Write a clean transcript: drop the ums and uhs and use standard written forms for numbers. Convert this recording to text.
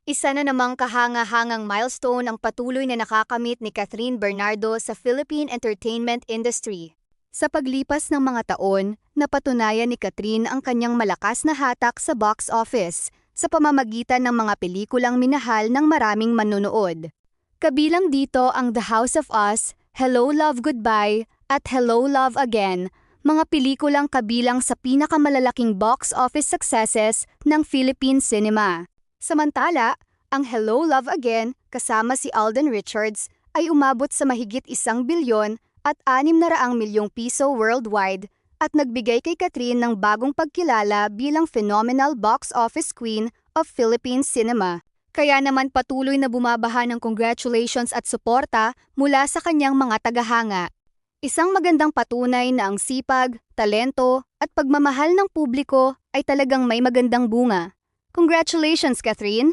Isa na namang kahanga-hangang milestone ang patuloy na nakakamit ni Catherine Bernardo sa Philippine entertainment industry. Sa paglipas ng mga taon, napatunayan ni Catherine ang kanyang malakas na hatak sa box office sa pamamagitan ng mga pelikulang minahal ng maraming manonood. Kabilang dito ang The House of Us, Hello Love Goodbye, at Hello Love Again, mga pelikulang kabilang sa pinakamalalaking box office successes ng Philippine cinema. Samantala, ang Hello Love Again kasama si Alden Richards ay umabot sa mahigit 1 bilyon at 600 milyong piso worldwide at nagbigay kay Catherine ng bagong pagkilala bilang phenomenal box office queen of Philippine cinema. Kaya naman patuloy na bumabaha ng congratulations at suporta mula sa kanyang mga tagahanga. Isang magandang patunay na ang sipag, talento at pagmamahal ng publiko ay talagang may magandang bunga. Congratulations, Catherine!